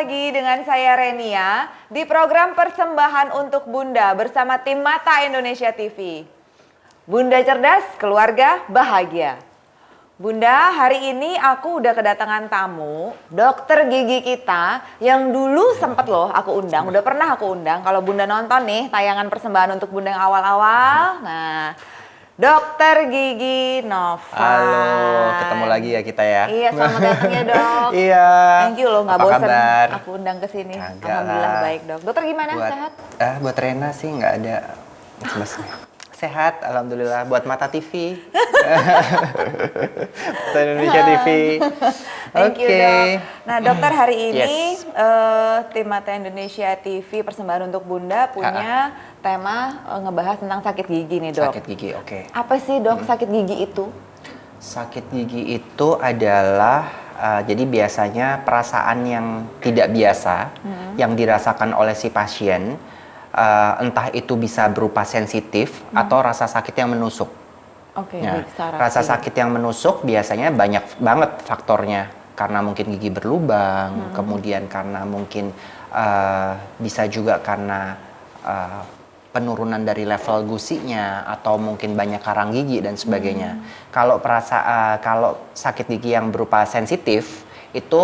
lagi dengan saya Renia di program persembahan untuk Bunda bersama tim Mata Indonesia TV. Bunda cerdas, keluarga bahagia. Bunda, hari ini aku udah kedatangan tamu, dokter gigi kita yang dulu sempat loh aku undang, udah pernah aku undang. Kalau Bunda nonton nih tayangan persembahan untuk Bunda yang awal-awal, nah Dokter Gigi Nova. Halo, ketemu lagi ya kita ya. Iya, selamat datang ya dok. Iya. Thank you loh, nggak Apa bosan kabar? aku undang ke sini. Kagak Alhamdulillah lah. baik dok. Dokter gimana, sehat? Buat Rena sih nggak ada. Sehat, alhamdulillah. Buat Mata TV. Mata Indonesia TV. Thank you Oke. dok. Nah dokter hari ini Yes. tim Mata Indonesia TV persembahan untuk Bunda punya tema ngebahas tentang sakit gigi nih dok. Sakit gigi, oke. Apa sih dok sakit gigi itu? Sakit gigi itu adalah jadi biasanya perasaan yang tidak biasa yang dirasakan oleh si pasien, entah itu bisa berupa sensitif atau rasa sakit yang menusuk. Oke, Nah, baik, saraf rasa gigi. sakit yang menusuk biasanya banyak banget faktornya. Karena mungkin gigi berlubang, kemudian karena mungkin bisa juga karena penurunan dari level gusinya, atau mungkin banyak karang gigi dan sebagainya. Kalau kalau sakit gigi yang berupa sensitif itu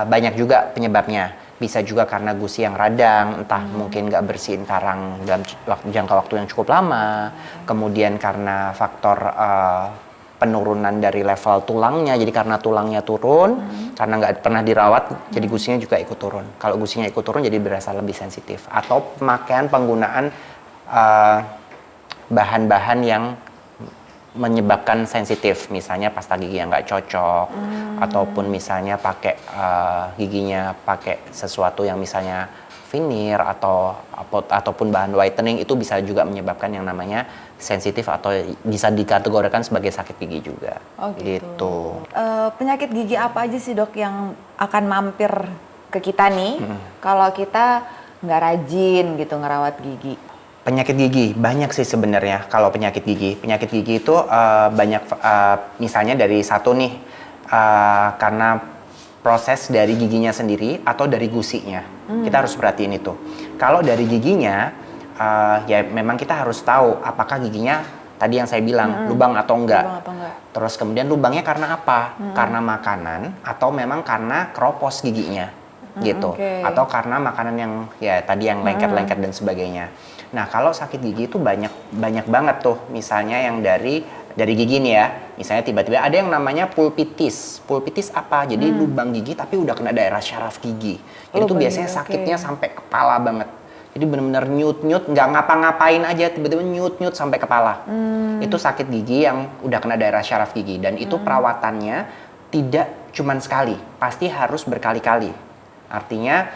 banyak juga penyebabnya. Bisa juga karena gusi yang radang, entah mungkin nggak bersihin karang dalam jangka waktu yang cukup lama. Kemudian karena faktor penurunan dari level tulangnya, jadi karena tulangnya turun, karena nggak pernah dirawat, jadi gusinya juga ikut turun. Kalau gusinya ikut turun, jadi berasa lebih sensitif. Atau pemakaian penggunaan bahan-bahan yang menyebabkan sensitif, misalnya pasta gigi yang nggak cocok, ataupun misalnya pakai giginya pakai sesuatu yang misalnya veneer ataupun bahan whitening, itu bisa juga menyebabkan yang namanya sensitif atau bisa dikategorikan sebagai sakit gigi juga. Oh gitu. Penyakit gigi apa aja sih dok yang akan mampir ke kita nih kalau kita nggak rajin gitu ngerawat gigi? Penyakit gigi banyak sih sebenarnya. Kalau penyakit gigi itu banyak, misalnya dari satu nih, karena proses dari giginya sendiri atau dari gusinya. Kita harus perhatiin itu. Kalau dari giginya, ya memang kita harus tahu apakah giginya tadi yang saya bilang lubang atau enggak. Lubang atau enggak. Terus kemudian lubangnya karena apa? Karena makanan atau memang karena keropos giginya gitu. Oke. Atau karena makanan yang ya tadi yang lengket-lengket dan sebagainya. Nah, kalau sakit gigi itu banyak banget tuh. Misalnya yang dari gigi nih ya. Misalnya tiba-tiba ada yang namanya pulpitis. Pulpitis apa? Jadi lubang gigi tapi udah kena daerah syaraf gigi. Jadi itu Lubang biasanya gigi, sakitnya oke. sampai kepala banget. Jadi benar-benar nyut-nyut, nggak ngapa-ngapain aja, tiba-tiba nyut-nyut sampai kepala. Itu sakit gigi yang udah kena daerah syaraf gigi. Dan itu perawatannya tidak cuman sekali, pasti harus berkali-kali. Artinya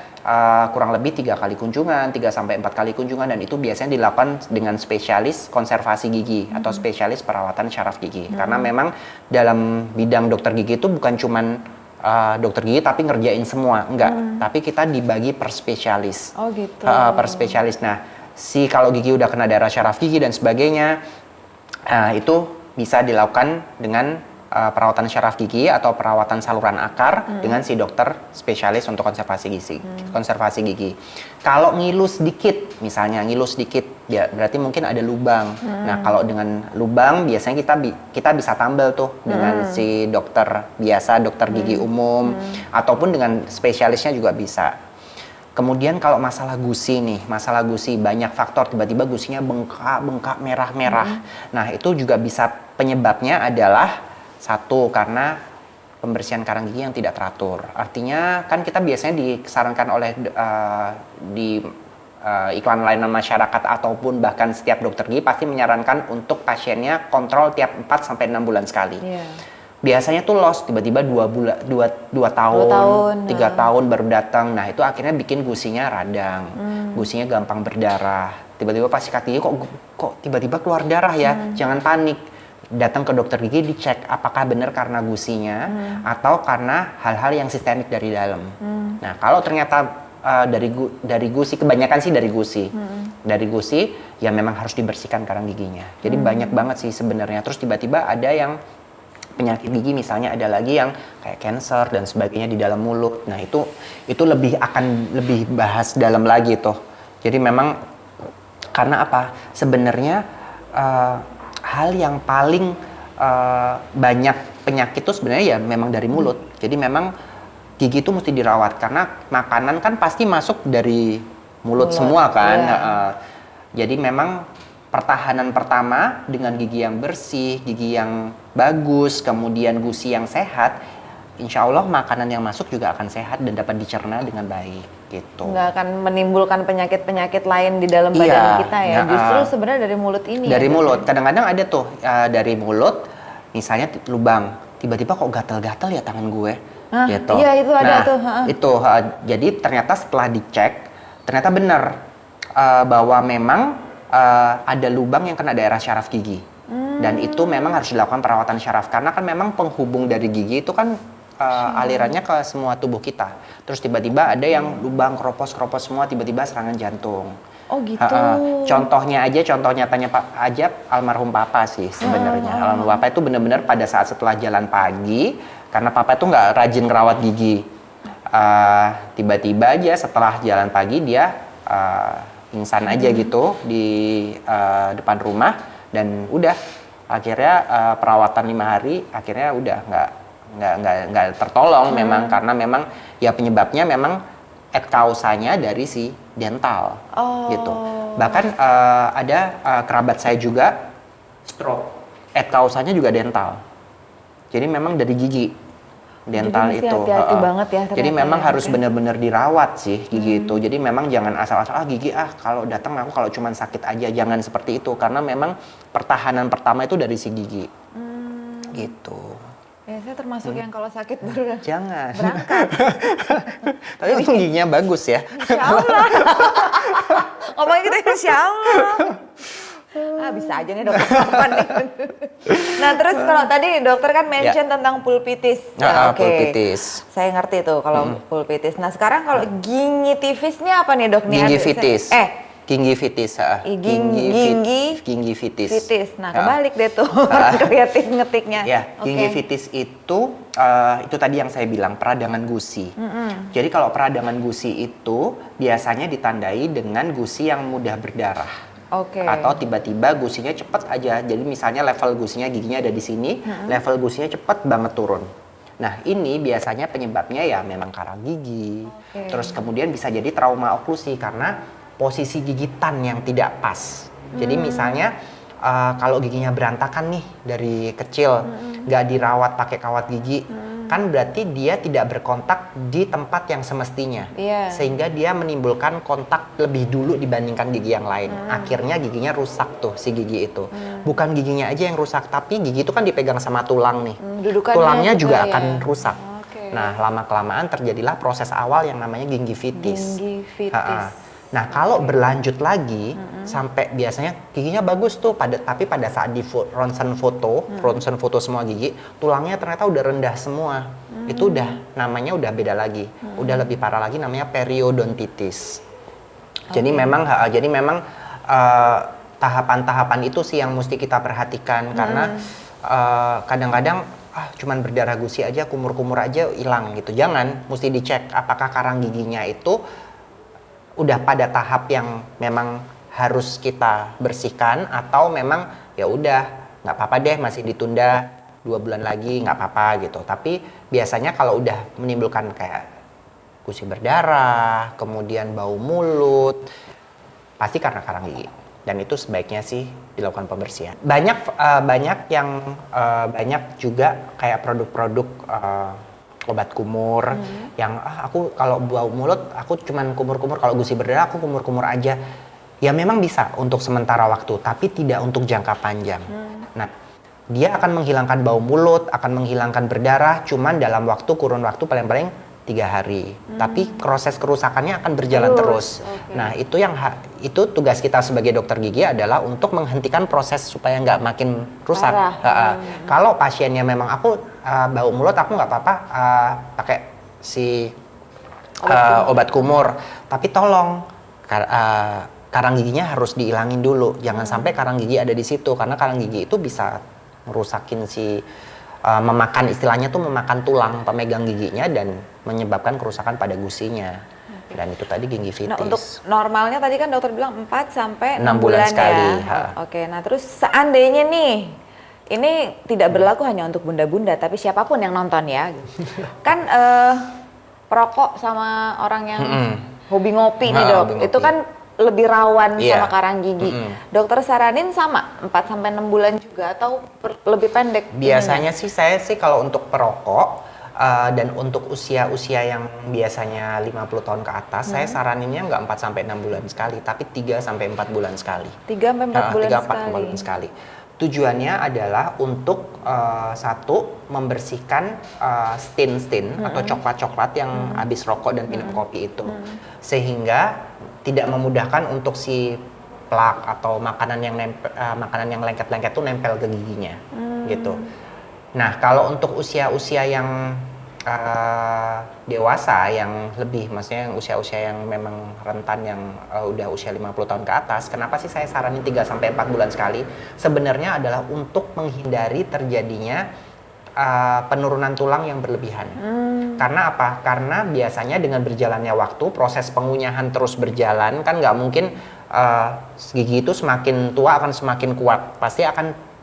kurang lebih 3 kali kunjungan, 3-4 kali kunjungan, dan itu biasanya dilakukan dengan spesialis konservasi gigi atau spesialis perawatan syaraf gigi. Karena memang dalam bidang dokter gigi itu bukan cuman dokter gigi tapi ngerjain semua, enggak. Tapi kita dibagi per spesialis. Oh gitu. Per spesialis. Nah, kalau gigi udah kena daerah syaraf gigi dan sebagainya, itu bisa dilakukan dengan perawatan syaraf gigi atau perawatan saluran akar dengan si dokter spesialis untuk konservasi gigi. Kalau ngilus dikit, misalnya ngilus dikit, ya berarti mungkin ada lubang. Nah, kalau dengan lubang biasanya kita bisa tambal tuh dengan si dokter biasa, dokter gigi umum, ataupun dengan spesialisnya juga bisa. Kemudian kalau masalah gusi nih, banyak faktor, tiba-tiba gusinya bengkak, merah-merah. Nah, itu juga bisa, penyebabnya adalah satu, karena pembersihan karang gigi yang tidak teratur. Artinya kan kita biasanya disarankan oleh iklan layanan masyarakat ataupun bahkan setiap dokter gigi pasti menyarankan untuk pasiennya kontrol tiap 4-6 bulan sekali. Iya. Biasanya tuh lost, tiba-tiba 2 tahun, 3 tahun baru datang. Nah, itu akhirnya bikin gusinya radang, gusinya gampang berdarah. Tiba-tiba pas sikat gigi kok tiba-tiba keluar darah ya. Jangan panik. Datang ke dokter gigi dicek apakah benar karena gusinya atau karena hal-hal yang sistemik dari dalam. Nah, kalau ternyata dari gusi, kebanyakan sih dari gusi. Dari gusi ya memang harus dibersihkan karang giginya. Jadi banyak banget sih sebenarnya. Terus tiba-tiba ada yang penyakit gigi misalnya ada lagi yang kayak cancer dan sebagainya di dalam mulut. Nah itu akan lebih bahas dalam lagi tuh. Jadi memang karena apa? Sebenarnya hal yang paling banyak penyakit itu sebenarnya ya memang dari mulut. Jadi memang gigi itu mesti dirawat karena makanan kan pasti masuk dari mulut semua kan. Jadi memang pertahanan pertama dengan gigi yang bersih, gigi yang bagus, kemudian gusi yang sehat, insya Allah makanan yang masuk juga akan sehat dan dapat dicerna dengan baik gitu. Nggak akan menimbulkan penyakit-penyakit lain di dalam badan kita ya. Justru sebenarnya dari mulut ini. Dari mulut. Kadang-kadang ada tuh dari mulut, misalnya lubang, tiba-tiba kok gatal-gatal ya tangan gue. Gitu. Iya itu ada tuh. Itu jadi ternyata setelah dicek, ternyata benar bahwa memang ada lubang yang kena daerah syaraf gigi. Dan itu memang harus dilakukan perawatan syaraf karena kan memang penghubung dari gigi itu kan alirannya ke semua tubuh kita. Terus tiba-tiba ada yang lubang keropos semua, tiba-tiba serangan jantung. Oh gitu. Contohnya nyatanya aja almarhum Papa sih sebenarnya. Almarhum Papa itu benar-benar pada saat setelah jalan pagi, karena Papa itu nggak rajin ngerawat gigi. Tiba-tiba aja setelah jalan pagi dia pingsan aja gitu di depan rumah dan udah akhirnya perawatan 5 hari akhirnya udah nggak tertolong memang karena memang ya penyebabnya memang causanya dari si dental gitu. Bahkan ada kerabat saya juga stroke, causanya juga dental. Jadi memang dari gigi dental jadi itu. Hati-hati banget ya. Jadi memang harus benar-benar dirawat sih gigi itu. Jadi memang jangan asal-asal gigi kalau datang aku kalau cuma sakit aja, jangan seperti itu karena memang pertahanan pertama itu dari si gigi. Gitu. Ya, saya termasuk yang kalau sakit baru jangan berangkat. Tapi untung giginya bagus ya. Insya Allah. Ngomongin gitu insya Allah. Bisa aja nih dokter kapan nih. Nah terus kalau tadi dokter kan mention tentang pulpitis. Pulpitis. Saya ngerti tuh kalau pulpitis. Nah sekarang kalau gingivitis ini apa nih dok? Gingivitis. Gingivitis. Gingivitis. Nah kebalik deh tuh orang kreatif ngetiknya. Ya, gingivitis itu tadi yang saya bilang peradangan gusi. Jadi kalau peradangan gusi itu biasanya ditandai dengan gusi yang mudah berdarah. Atau tiba-tiba gusinya cepat aja. Jadi misalnya level gusinya giginya ada di sini, level gusinya cepat banget turun. Nah ini biasanya penyebabnya ya memang karang gigi. Terus kemudian bisa jadi trauma oklusi karena posisi gigitan yang tidak pas. Jadi misalnya kalau giginya berantakan nih dari kecil, nggak dirawat pakai kawat gigi, kan berarti dia tidak berkontak di tempat yang semestinya, sehingga dia menimbulkan kontak lebih dulu dibandingkan gigi yang lain. Akhirnya giginya rusak tuh si gigi itu. Bukan giginya aja yang rusak, tapi gigi itu kan dipegang sama tulang nih. Tulangnya juga akan rusak. Nah lama-kelamaan terjadilah proses awal yang namanya gingivitis. Nah kalau berlanjut lagi sampai biasanya giginya bagus tuh, tapi pada saat di ronsen foto semua gigi, tulangnya ternyata udah rendah semua. Itu namanya udah beda lagi, udah lebih parah lagi, namanya periodontitis. Jadi memang tahapan-tahapan itu sih yang mesti kita perhatikan karena kadang-kadang cuman berdarah gusi aja, kumur-kumur aja hilang gitu. Jangan, mesti dicek apakah karang giginya itu udah pada tahap yang memang harus kita bersihkan atau memang ya udah nggak apa-apa deh masih ditunda 2 bulan lagi nggak apa-apa gitu. Tapi biasanya kalau udah menimbulkan kayak gusi berdarah, kemudian bau mulut, pasti karena karang gigi dan itu sebaiknya sih dilakukan pembersihan. Banyak juga kayak produk-produk obat kumur yang aku kalau bau mulut aku cuman kumur-kumur, kalau gusi berdarah aku kumur-kumur aja. Ya memang bisa untuk sementara waktu tapi tidak untuk jangka panjang. Nah, dia akan menghilangkan bau mulut, akan menghilangkan berdarah cuman dalam kurun waktu paling-paling 3 hari. Tapi proses kerusakannya akan berjalan terus. Nah, itu tugas kita sebagai dokter gigi adalah untuk menghentikan proses supaya nggak makin rusak. Kalau pasiennya memang aku bau mulut aku nggak apa-apa pakai si obat kumur, tapi tolong karang giginya harus dihilangin dulu. Jangan sampai karang gigi ada di situ karena karang gigi itu bisa merusakin si memakan, istilahnya tuh memakan tulang pemegang giginya dan menyebabkan kerusakan pada gusinya. Dan itu tadi gingivitis. Nah, untuk normalnya tadi kan dokter bilang 4 sampai 6 6 bulan sekali, ya. Oke, nah terus seandainya nih, ini tidak berlaku hanya untuk bunda-bunda, tapi siapapun yang nonton ya. Kan perokok sama orang yang hobi ngopi nih dok, hobi ngopi. itu kan lebih rawan Iya. sama karang gigi. Dokter saranin sama 4 sampai 6 bulan juga atau lebih pendek? Biasanya sih saya sih kalau untuk perokok dan untuk usia-usia yang biasanya 50 tahun ke atas, saya saraninnya nggak 4 sampai 6 bulan sekali, tapi 3 sampai 4 bulan sekali. 3 sampai 4 bulan 3 sekali. 4 bulan sekali. Tujuannya adalah untuk satu, membersihkan stin-stin atau coklat-coklat yang habis rokok dan minum kopi itu, sehingga tidak memudahkan untuk si plak atau makanan yang lengket-lengket itu nempel ke giginya, gitu. Nah, kalau untuk usia-usia yang dewasa, yang lebih, maksudnya yang usia-usia yang memang rentan, yang udah usia 50 tahun ke atas, kenapa sih saya saranin 3 sampai 4 bulan sekali? Sebenarnya adalah untuk menghindari terjadinya penurunan tulang yang berlebihan. Karena apa? Karena biasanya dengan berjalannya waktu, proses pengunyahan terus berjalan, kan nggak mungkin gigi itu semakin tua akan semakin kuat, pasti akan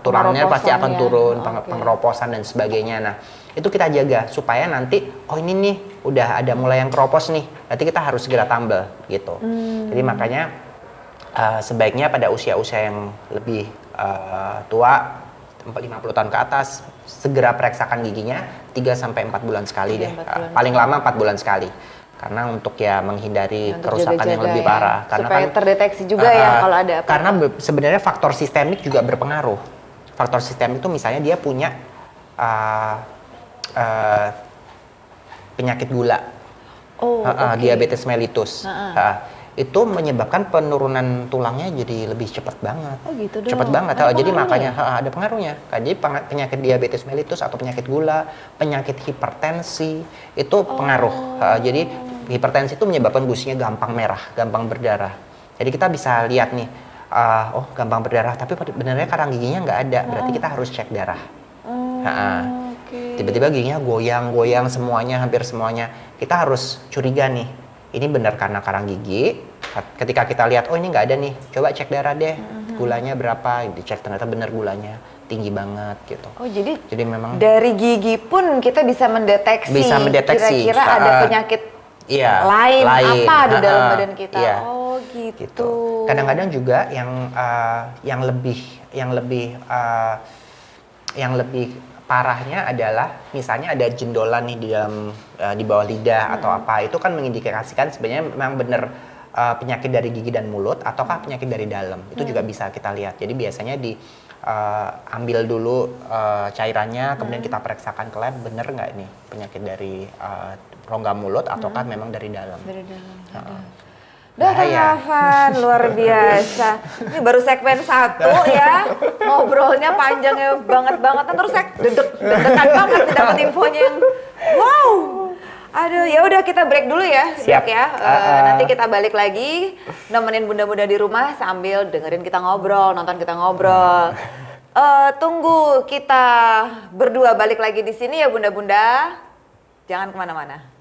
tulangnya pasti akan turun, pengeroposan dan sebagainya. Nah, itu kita jaga supaya nanti, oh ini nih udah ada mulai yang keropos nih, nanti kita harus segera tambal gitu. Jadi makanya sebaiknya pada usia-usia yang lebih tua, 50 tahun ke atas, segera periksakan giginya 3 sampai 4 bulan sekali deh. Paling lama 4 bulan sekali. Karena untuk ya menghindari kerusakan yang lebih parah. Karena supaya kan terdeteksi juga ya kalau ada apa. Karena sebenarnya faktor sistemik juga berpengaruh. Faktor sistemik itu misalnya dia punya penyakit gula, diabetes mellitus. Itu menyebabkan penurunan tulangnya jadi lebih cepat banget. Oh gitu dong. Cepat banget. Jadi makanya ada pengaruhnya. Jadi penyakit diabetes mellitus atau penyakit gula, penyakit hipertensi itu pengaruh. Jadi hipertensi itu menyebabkan gusinya gampang merah, gampang berdarah. Jadi kita bisa lihat nih, oh gampang berdarah, tapi benernya karang giginya nggak ada. Berarti kita harus cek darah. Tiba-tiba giginya goyang-goyang semuanya, hampir semuanya. Kita harus curiga nih. Ini benar karena karang gigi. Ketika kita lihat, oh ini nggak ada nih, coba cek darah deh, gulanya berapa, dicek ternyata benar gulanya tinggi banget gitu. Oh jadi memang dari gigi pun kita bisa mendeteksi, kira-kira ada penyakit lain apa di dalam badan kita. Oh gitu. Kadang-kadang juga yang lebih parahnya adalah misalnya ada jendolan nih di bawah lidah atau apa, itu kan mengindikasikan sebenarnya memang benar penyakit dari gigi dan mulut ataukah penyakit dari dalam. Itu juga bisa kita lihat. Jadi biasanya ambil dulu cairannya, kemudian kita periksakan ke lab, bener nggak nih penyakit dari rongga mulut ataukah memang dari dalam. Dari dalam. Dokter Afan, luar biasa. Ini baru segmen 1 ya, ngobrolnya panjangnya banget-banget. Terus saya deg-degan banget dapat infonya yang wow. Aduh, ya udah kita break dulu ya, Siap. Dok ya. Nanti kita balik lagi nemenin bunda-bunda di rumah sambil dengerin kita ngobrol, nonton kita ngobrol. Tunggu kita berdua balik lagi di sini ya bunda-bunda. Jangan kemana-mana.